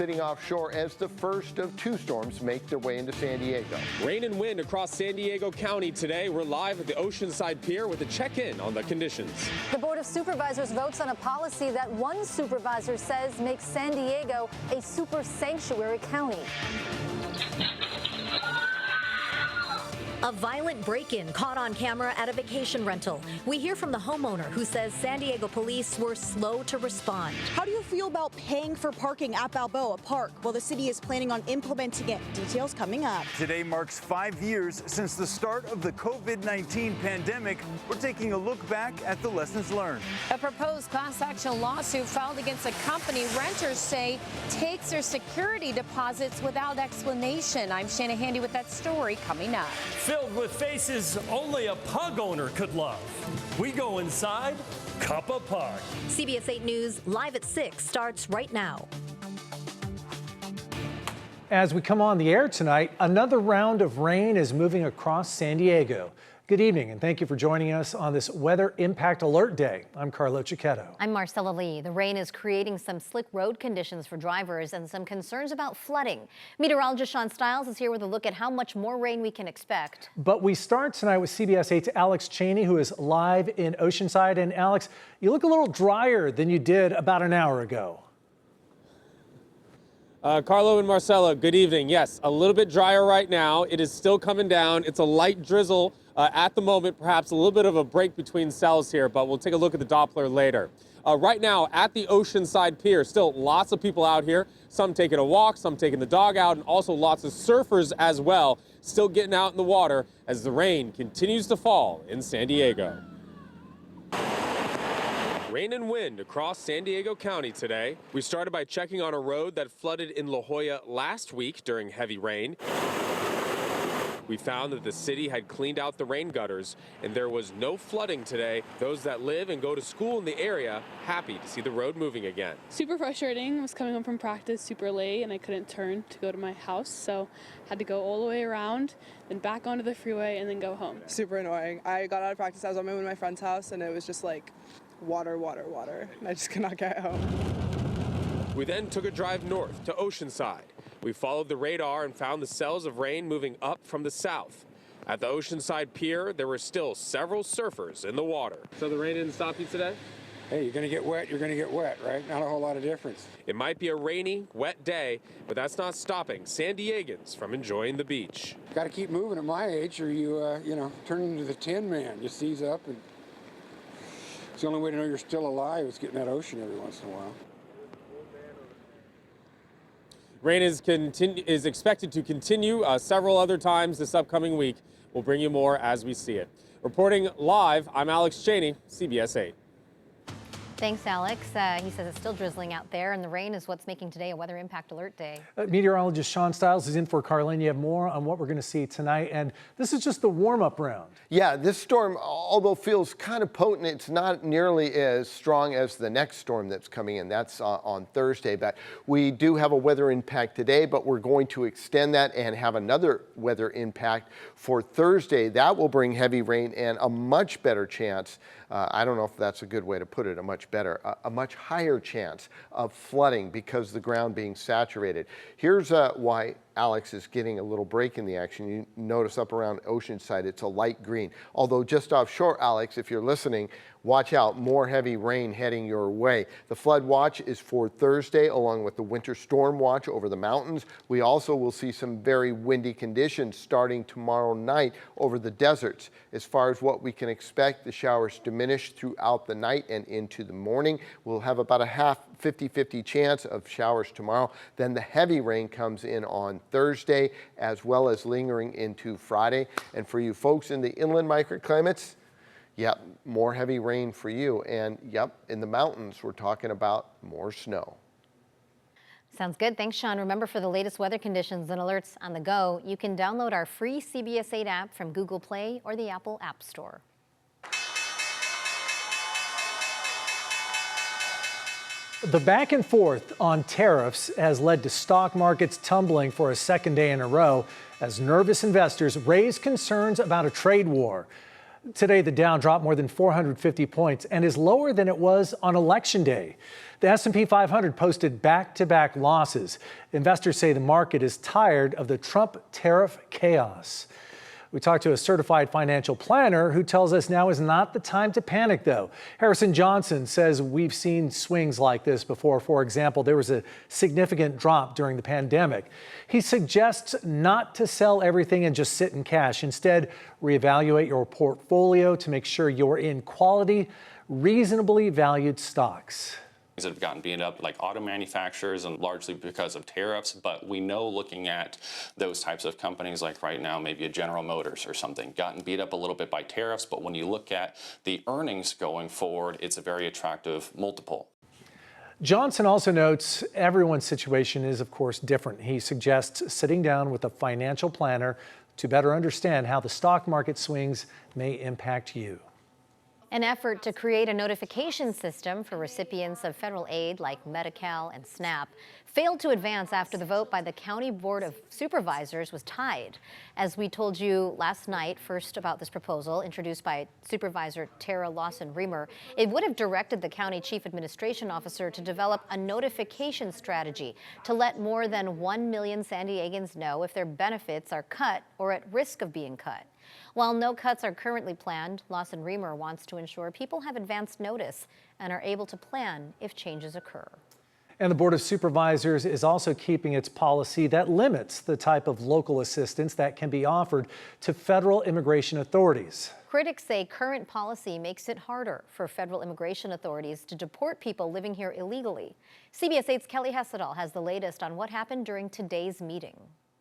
Sitting offshore as the first of two storms make their way into San Diego. Rain and wind across San Diego County today. We're live at the Oceanside Pier with a check-in on the conditions. The Board of Supervisors votes on a policy that one supervisor says makes San Diego a super sanctuary county. A violent break-in caught on camera at a vacation rental. We hear from the homeowner who says San Diego police were slow to respond. How do you feel about paying for parking at Balboa Park? Well, the city is planning on implementing it. Details coming up. Today marks 5 years since the start of the COVID-19 pandemic. We're taking a look back at the lessons learned. A proposed class action lawsuit filed against a company renters say takes their security deposits without explanation. I'm Shanna Handy with that story coming up. Filled with faces only a pug owner could love. We go inside Cup of Pug. CBS 8 News live at 6 starts right now. As we come on the air tonight, another round of rain is moving across San Diego. Good evening, and thank you for joining us on this Weather Impact Alert Day. I'm Carlo Cicchetto. I'm Marcella Lee. The rain is creating some slick road conditions for drivers and some concerns about flooding. Meteorologist Sean Stiles is here with a look at how much more rain we can expect. But we start tonight with CBS 8's Alex Cheney, who is live in Oceanside. And Alex, you look a little drier than you did about an hour ago. Carlo and Marcella, good evening. Yes, a little bit drier right now. It is still coming down. It's a light drizzle at the moment, perhaps a little bit of a break between cells here, but we'll take a look at the Doppler later. Right now at the Oceanside Pier, still lots of people out here, some taking a walk, some taking the dog out, and also lots of surfers as well, still getting out in the water as the rain continues to fall in San Diego. Rain and wind across San Diego County today. We started by checking on a road that flooded in La Jolla last week during heavy rain. We found that the city had cleaned out the rain gutters and there was no flooding today. Those that live and go to school in the area happy to see the road moving again. Super frustrating. I was coming home from practice super late and I couldn't turn to go to my house, so had to go all the way around, then back onto the freeway and then go home. Super annoying. I got out of practice, I was on my way to my friend's house and it was just like water, water, water. And I just could not get home. We then took a drive north to Oceanside. We followed the radar and found the cells of rain moving up from the south. At the Oceanside Pier, there were still several surfers in the water. So the rain didn't stop you today? Hey, you're going to get wet, you're going to get wet, right? Not a whole lot of difference. It might be a rainy, wet day, but that's not stopping San Diegans from enjoying the beach. Got to keep moving at my age or you turn into the Tin Man. You seize up and it's the only way to know you're still alive is getting that ocean every once in a while. Rain is expected to continue several other times this upcoming week. We'll bring you more as we see it. Reporting live, I'm Alex Cheney, CBS 8. Thanks, Alex. He says it's still drizzling out there, and the rain is what's making today a weather impact alert day. Meteorologist Sean Stiles is in for Carlene. You have more on what we're going to see tonight, and this is just the warm-up round. Yeah, this storm, although feels kind of potent, it's not nearly as strong as the next storm that's coming in. That's on Thursday, but we do have a weather impact today, but we're going to extend that and have another weather impact for Thursday. That will bring heavy rain and a much better chance. I don't know if that's a good way to put it, a much higher chance of flooding because the ground being saturated. Here's why Alex is getting a little break in the action. You notice up around Oceanside, it's a light green. Although just offshore, Alex, if you're listening, watch out, more heavy rain heading your way. The flood watch is for Thursday, along with the winter storm watch over the mountains. We also will see some very windy conditions starting tomorrow night over the deserts. As far as what we can expect, the showers diminish throughout the night and into the morning. We'll have about a 50-50 chance of showers tomorrow. Then the heavy rain comes in on Thursday, as well as lingering into Friday. And for you folks in the inland microclimates, yep, more heavy rain for you. And yep, in the mountains, we're talking about more snow. Sounds good. Thanks, Sean. Remember, for the latest weather conditions and alerts on the go, you can download our free CBS 8 app from Google Play or the Apple App Store. The back and forth on tariffs has led to stock markets tumbling for a second day in a row as nervous investors raise concerns about a trade war. Today, the Dow dropped more than 450 points and is lower than it was on Election Day. The S&P 500 posted back-to-back losses. Investors say the market is tired of the Trump tariff chaos. We talked to a certified financial planner who tells us now is not the time to panic, though. Harrison Johnson says we've seen swings like this before. For example, there was a significant drop during the pandemic. He suggests not to sell everything and just sit in cash. Instead, reevaluate your portfolio to make sure you're in quality, reasonably valued stocks that have gotten beat up, like auto manufacturers, and largely because of tariffs. But we know, looking at those types of companies, like right now, maybe a General Motors or something, gotten beat up a little bit by tariffs. But when you look at the earnings going forward, it's a very attractive multiple. Johnson also notes everyone's situation is, of course, different. He suggests sitting down with a financial planner to better understand how the stock market swings may impact you. An effort to create a notification system for recipients of federal aid like Medi-Cal and SNAP failed to advance after the vote by the County Board of Supervisors was tied. As we told you last night, first about this proposal introduced by Supervisor Tara Lawson-Remer, it would have directed the County Chief Administration Officer to develop a notification strategy to let more than 1 million San Diegans know if their benefits are cut or at risk of being cut. While no cuts are currently planned, Lawson-Remer wants to ensure people have advance notice and are able to plan if changes occur. And the Board of Supervisors is also keeping its policy that limits the type of local assistance that can be offered to federal immigration authorities. Critics say current policy makes it harder for federal immigration authorities to deport people living here illegally. CBS 8's Kelly Hessedal has the latest on what happened during today's meeting.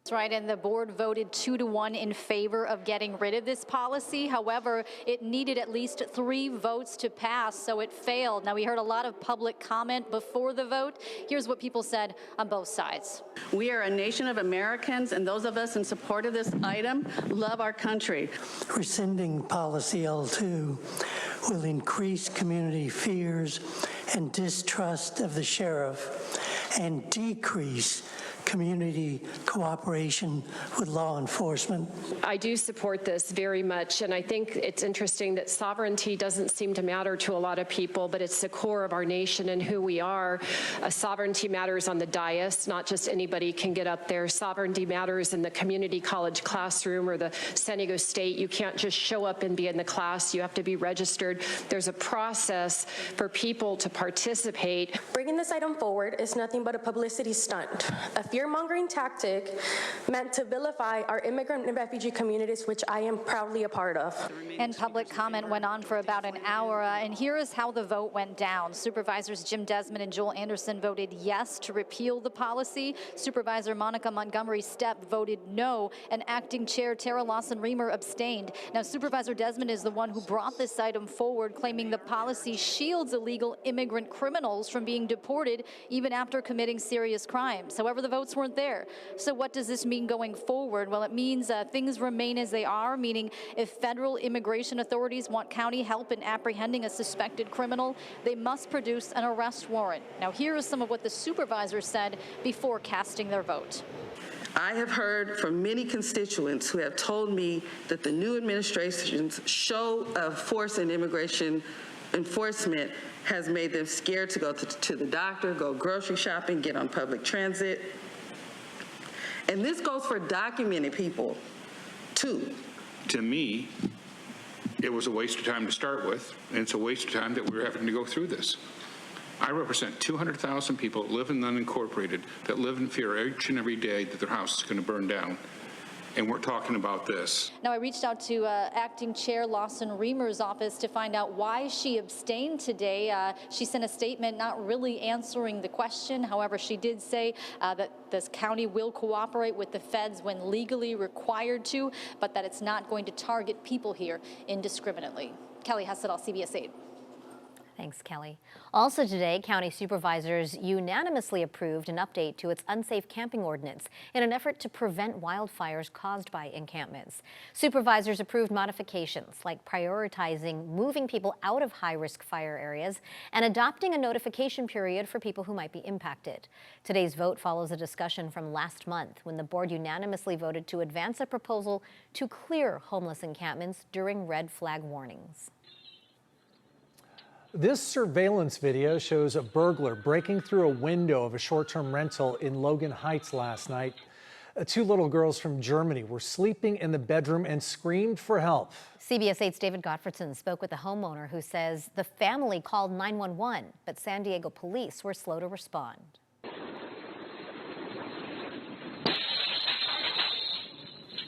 That's right, and the board voted 2-1 in favor of getting rid of this policy. However, it needed at least 3 votes to pass, so it failed. Now, we heard a lot of public comment before the vote. Here's what people said on both sides. We are a nation of Americans, and those of us in support of this item love our country. Rescinding policy L2 will increase community fears and distrust of the sheriff and decrease community cooperation with law enforcement. I do support this very much, and I think it's interesting that sovereignty doesn't seem to matter to a lot of people, but it's the core of our nation and who we are. Sovereignty matters on the dais, not just anybody can get up there. Sovereignty matters in the community college classroom or the San Diego State. You can't just show up and be in the class. You have to be registered. There's a process for people to participate. Bringing this item forward is nothing but a publicity stunt, a fear-mongering tactic meant to vilify our immigrant and refugee communities, which I am proudly a part of. And public comment went on for about an hour, and here is how the vote went down. Supervisors Jim Desmond and Joel Anderson voted yes to repeal the policy. Supervisor Monica Montgomery Stepp voted no, and Acting Chair Tara Lawson-Remer abstained. Now, Supervisor Desmond is the one who brought this item forward, claiming the policy shields illegal immigrant criminals from being deported even after committing serious crimes. However, the votes weren't there. So what does this mean going forward? Well, it means things remain as they are, meaning if federal immigration authorities want county help in apprehending a suspected criminal, they must produce an arrest warrant. Now, here is some of what the supervisors said before casting their vote. I have heard from many constituents who have told me that the new administration's show of force in immigration enforcement has made them scared to go to the doctor, go grocery shopping, get on public transit. And this goes for documented people, too. To me, it was a waste of time to start with, and it's a waste of time that we're having to go through this. I represent 200,000 people that live in the unincorporated, that live in fear each and every day that their house is going to burn down. And we're talking about this. Now, I reached out to Acting Chair Lawson-Remer's office to find out why she abstained today. She sent a statement not really answering the question. However, she did say that this county will cooperate with the feds when legally required to, but that it's not going to target people here indiscriminately. Kelly Hessedal, CBS 8. Thanks, Kelly. Also today, county supervisors unanimously approved an update to its unsafe camping ordinance in an effort to prevent wildfires caused by encampments. Supervisors approved modifications like prioritizing moving people out of high-risk fire areas and adopting a notification period for people who might be impacted. Today's vote follows a discussion from last month when the board unanimously voted to advance a proposal to clear homeless encampments during red flag warnings. This surveillance video shows a burglar breaking through a window of a short-term rental in Logan Heights last night. Two little girls from Germany were sleeping in the bedroom and screamed for help. CBS 8's David Gottfredson spoke with the homeowner who says the family called 911, but San Diego police were slow to respond.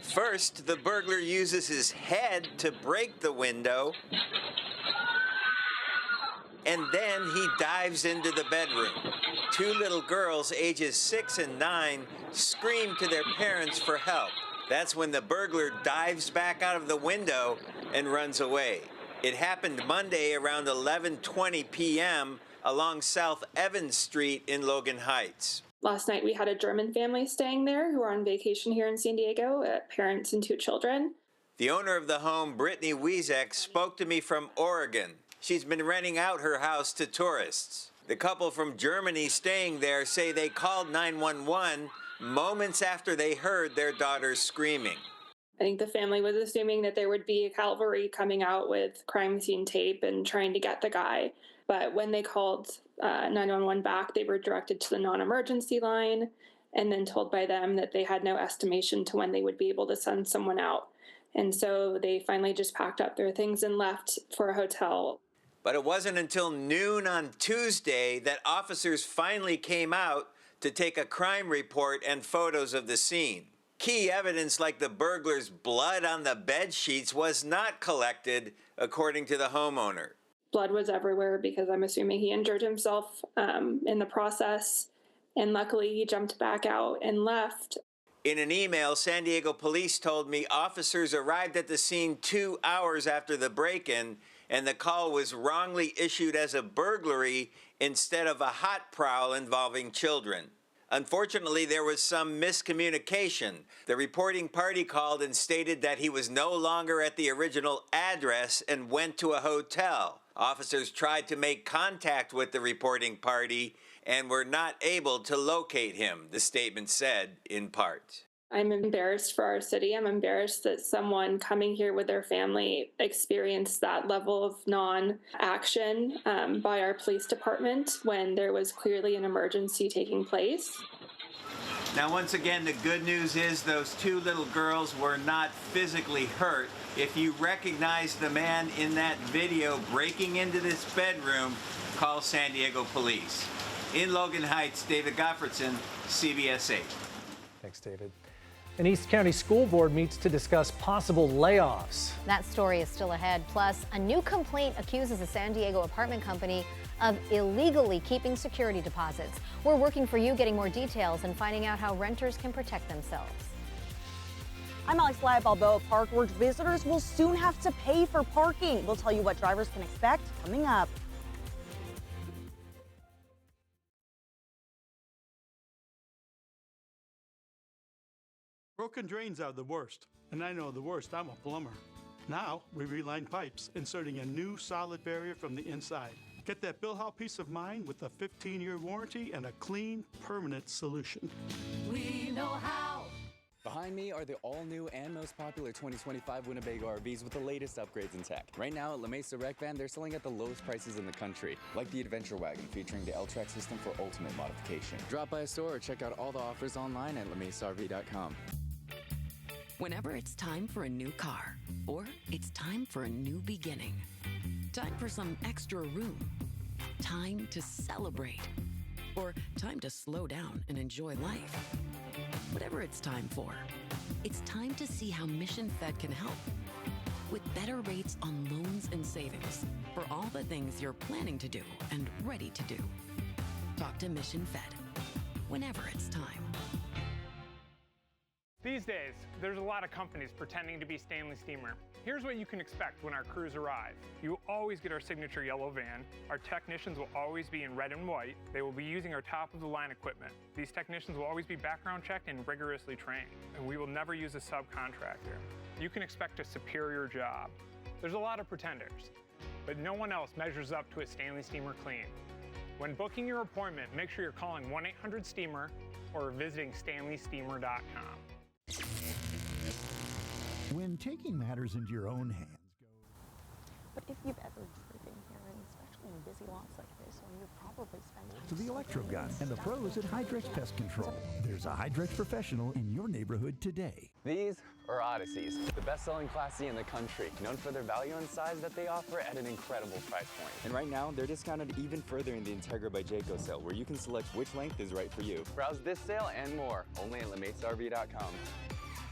First, the burglar uses his head to break the window, and then he dives into the bedroom. Two little girls, ages 6 and 9, scream to their parents for help. That's when the burglar dives back out of the window and runs away. It happened Monday around 11:20 p.m. along South Evans Street in Logan Heights. Last night we had a German family staying there who are on vacation here in San Diego, parents and 2 children. The owner of the home, Brittany Wiesek, spoke to me from Oregon. She's been renting out her house to tourists. The couple from Germany staying there say they called 911 moments after they heard their daughter screaming. I think the family was assuming that there would be a cavalry coming out with crime scene tape and trying to get the guy. But when they called 911 back, they were directed to the non-emergency line and then told by them that they had no estimation to when they would be able to send someone out. And so they finally just packed up their things and left for a hotel. But it wasn't until noon on Tuesday that officers finally came out to take a crime report and photos of the scene. Key evidence like the burglar's blood on the bed sheets was not collected, according to the homeowner. Blood was everywhere because I'm assuming he injured himself in the process. And luckily he jumped back out and left. In an email, San Diego police told me officers arrived at the scene 2 hours after the break-in, and the call was wrongly issued as a burglary instead of a hot prowl involving children. Unfortunately, there was some miscommunication. The reporting party called and stated that he was no longer at the original address and went to a hotel. Officers tried to make contact with the reporting party and were not able to locate him, the statement said, in part. I'm embarrassed for our city. I'm embarrassed that someone coming here with their family experienced that level of non-action by our police department when there was clearly an emergency taking place. Now, once again, the good news is those 2 little girls were not physically hurt. If you recognize the man in that video breaking into this bedroom, call San Diego police. In Logan Heights, David Gottfredson, CBS 8. Thanks, David. An East County School Board meets to discuss possible layoffs. That story is still ahead. Plus, a new complaint accuses a San Diego apartment company of illegally keeping security deposits. We're working for you, getting more details and finding out how renters can protect themselves. I'm Alex Bly at Balboa Park, where visitors will soon have to pay for parking. We'll tell you what drivers can expect coming up. Broken drains are the worst, and I know the worst. I'm a plumber. Now we reline pipes, inserting a new solid barrier from the inside. Get that Bilhau peace of mind with a 15-year warranty and a clean, permanent solution. We know how. Behind me are the all-new and most popular 2025 Winnebago RVs with the latest upgrades in tech. Right now at La Mesa Rec Van, they're selling at the lowest prices in the country, like the Adventure Wagon featuring the L-Track system for ultimate modification. Drop by a store or check out all the offers online at lamesarv.com. Whenever it's time for a new car, or it's time for a new beginning, time for some extra room, time to celebrate, or time to slow down and enjoy life. Whatever it's time for, it's time to see how Mission Fed can help. With better rates on loans and savings for all the things you're planning to do and ready to do. Talk to Mission Fed whenever it's time. These days, there's a lot of companies pretending to be Stanley Steamer. Here's what you can expect when our crews arrive. You will always get our signature yellow van. Our technicians will always be in red and white. They will be using our top-of-the-line equipment. These technicians will always be background checked and rigorously trained, and we will never use a subcontractor. You can expect a superior job. There's a lot of pretenders, but no one else measures up to a Stanley Steamer clean. When booking your appointment, make sure you're calling 1-800-STEAMER or visiting StanleySteamer.com. When taking matters into your own hands. But if you've ever driven here, and especially in busy lots like this, well, you've probably spent time To the Electro-Gun and the pros at Hydrex Pest Control. There's a Hydrex professional in your neighborhood today. These are Odysseys, the best-selling Class C in the country, known for their value and size that they offer at an incredible price point. And right now, they're discounted even further in the Integra by Jayco sale, where you can select which length is right for you. Browse this sale and more, only at LeMaceRV.com.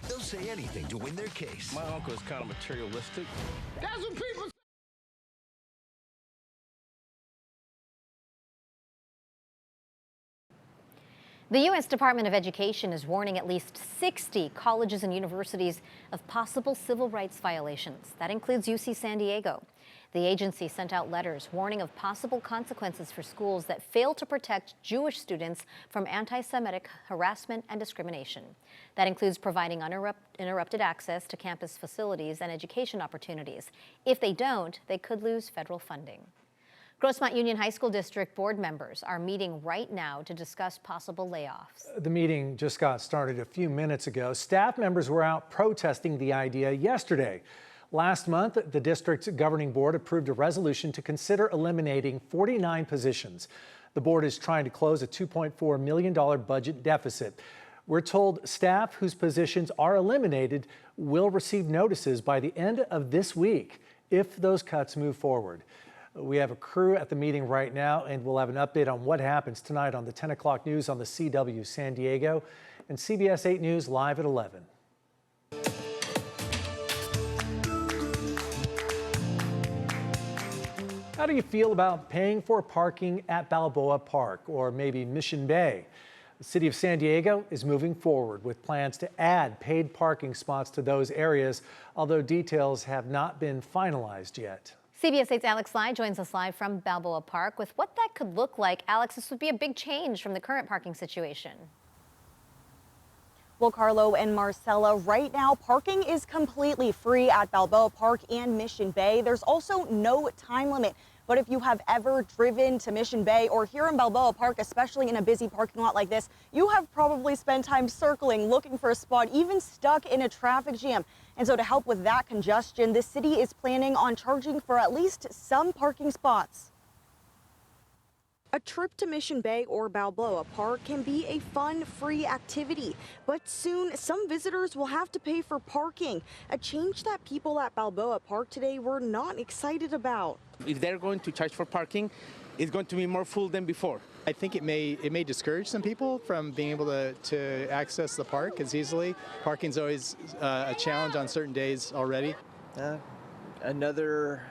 They'll say anything to win their case. My uncle is kind of materialistic. That's what people say. The U.S. Department of Education is warning at least 60 colleges and universities of possible civil rights violations. That includes UC San Diego. The agency sent out letters warning of possible consequences for schools that fail to protect Jewish students from anti-Semitic harassment and discrimination. That includes providing uninterrupted access to campus facilities and education opportunities. If they don't, they could lose federal funding. Grossmont Union High School District board members are meeting right now to discuss possible layoffs. The meeting just got started a few minutes ago. Staff members were out protesting the idea yesterday. Last month, the district's governing board approved a resolution to consider eliminating 49 positions. The board is trying to close a $2.4 million budget deficit. We're told staff whose positions are eliminated will receive notices by the end of this week if those cuts move forward. We have a crew at the meeting right now, and we'll have an update on what happens tonight on the 10 o'clock news on the CW San Diego and CBS 8 News live at 11. How do you feel about paying for parking at Balboa Park or maybe Mission Bay? The city of San Diego is moving forward with plans to add paid parking spots to those areas, although details have not been finalized yet. CBS 8's Alex Lai joins us live from Balboa Park with what that could look like. Alex, this would be a big change from the current parking situation. Well, Carlo and Marcella, right now parking is completely free at Balboa Park and Mission Bay. There's also no time limit. But if you have ever driven to Mission Bay or here in Balboa Park, especially in a busy parking lot like this, you have probably spent time circling, looking for a spot, even stuck in a traffic jam. And so to help with that congestion, the city is planning on charging for at least some parking spots. A trip to Mission Bay or Balboa Park can be a fun, free activity, but soon some visitors will have to pay for parking, a change that people at Balboa Park today were not excited about. If they're going to charge for parking, it's going to be more full than before. I think it may discourage some people from being able to access the park as easily. Parking's always a challenge on certain days already. Another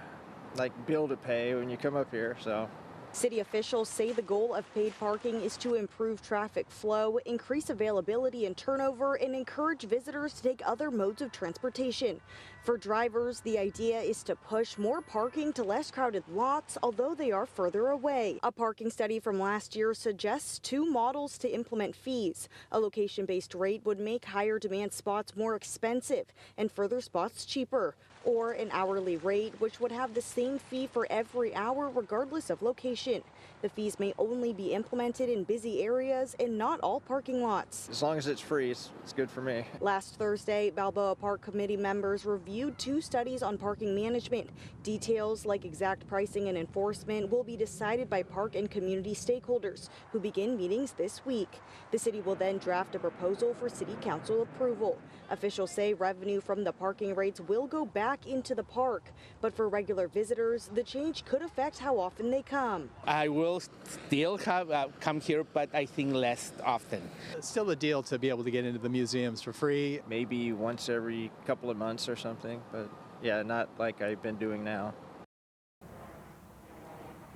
bill to pay when you come up here, so. City officials say the goal of paid parking is to improve traffic flow, increase availability and turnover, and encourage visitors to take other modes of transportation. For drivers, the idea is to push more parking to less crowded lots, although they are further away. A parking study from last year suggests two models to implement fees. A location-based rate would make higher demand spots more expensive and further spots cheaper, or an hourly rate, which would have the same fee for every hour regardless of location. The fees may only be implemented in busy areas and not all parking lots. As long as it's free, it's good for me. Last Thursday, Balboa Park committee members reviewed two studies on parking management. Details like exact pricing and enforcement will be decided by park and community stakeholders, who begin meetings this week. The city will then draft a proposal for city council approval. Officials say revenue from the parking rates will go back into the park, but for regular visitors, the change could affect how often they come. I will still come here, but I think less often. It's still a deal to be able to get into the museums for free. Maybe once every couple of months or something, but yeah, not like I've been doing now.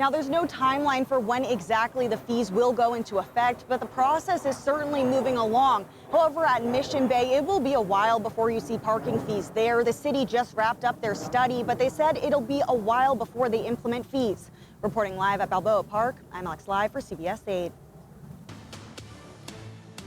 Now, there's no timeline for when exactly the fees will go into effect, but the process is certainly moving along. However, at Mission Bay, it will be a while before you see parking fees there. The city just wrapped up their study, but they said it'll be a while before they implement fees. Reporting live at Balboa Park, I'm Alex Live for CBS 8.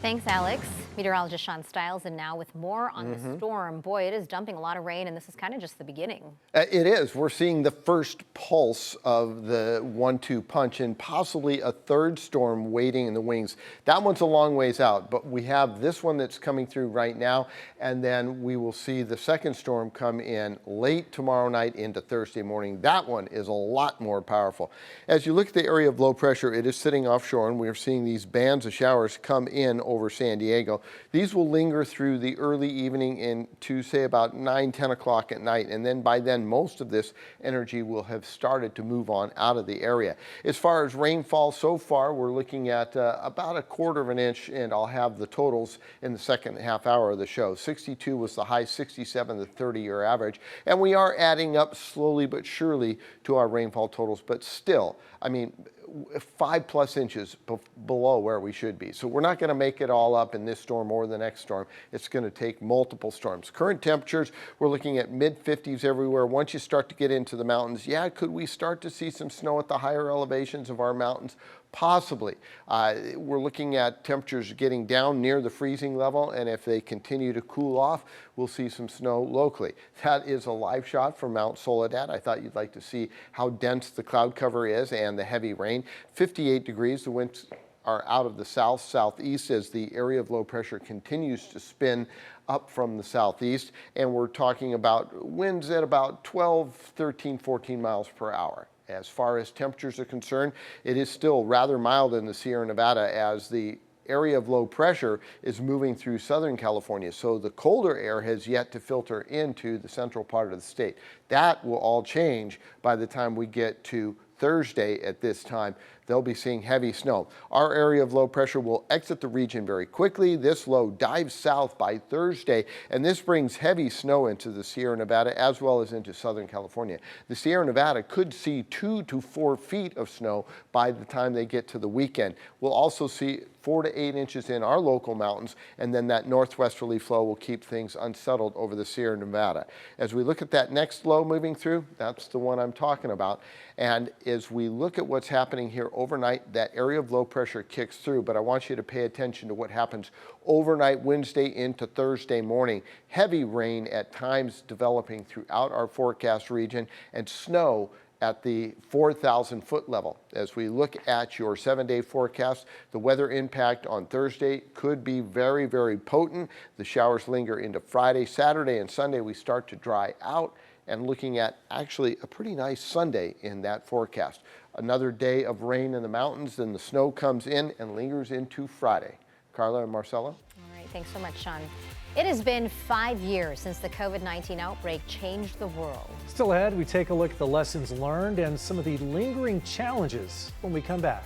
Thanks, Alex. Meteorologist Sean Stiles, and now with more on the storm. Boy, it is dumping a lot of rain, and this is kind of just the beginning. It is. We're seeing the first pulse of the 1-2 punch and possibly a third storm waiting in the wings. That one's a long ways out, but we have this one that's coming through right now, and then we will see the second storm come in late tomorrow night into Thursday morning. That one is a lot more powerful. As you look at the area of low pressure, it is sitting offshore, and we're seeing these bands of showers come in over San Diego. These will linger through the early evening into, say, about 9, 10 o'clock at night, and then by then most of this energy will have started to move on out of the area. As far as rainfall so far, we're looking at about 1/4 of an inch, and I'll have the totals in the second half hour of the show. 62 was the high, 67 the 30-year average, and we are adding up slowly but surely to our rainfall totals, but still, I mean, 5+ inches below where we should be. So we're not going to make it all up in this storm or the next storm. It's going to take multiple storms. Current temperatures, we're looking at mid-50s everywhere. Once you start to get into the mountains, yeah, could we start to see some snow at the higher elevations of our mountains? Possibly. We're looking at temperatures getting down near the freezing level, and if they continue to cool off, we'll see some snow locally. That is a live shot from Mount Soledad. I thought you'd like to see how dense the cloud cover is and the heavy rain. 58 degrees. The winds are out of the south, southeast as the area of low pressure continues to spin up from the southeast, and we're talking about winds at about 12, 13, 14 miles per hour. As far as temperatures are concerned, it is still rather mild in the Sierra Nevada as the area of low pressure is moving through Southern California. So the colder air has yet to filter into the central part of the state. That will all change by the time we get to Thursday at this time. They'll be seeing heavy snow. Our area of low pressure will exit the region very quickly. This low dives south by Thursday, and this brings heavy snow into the Sierra Nevada as well as into Southern California. The Sierra Nevada could see 2 to 4 feet of snow by the time they get to the weekend. We'll also see 4 to 8 inches in our local mountains, and then that northwesterly flow will keep things unsettled over the Sierra Nevada. As we look at that next low moving through, that's the one I'm talking about. And as we look at what's happening here overnight, that area of low pressure kicks through, but I want you to pay attention to what happens overnight Wednesday into Thursday morning. Heavy rain at times developing throughout our forecast region, and snow at the 4,000 foot level. As we look at your 7-day forecast, the weather impact on Thursday could be very, very potent. The showers linger into Friday, Saturday, and Sunday. We start to dry out, and looking at actually a pretty nice Sunday in that forecast. Another day of rain in the mountains, then the snow comes in and lingers into Friday. Carla and Marcella? All right, thanks so much, Sean. It has been 5 years since the COVID-19 outbreak changed the world. Still ahead, we take a look at the lessons learned and some of the lingering challenges when we come back.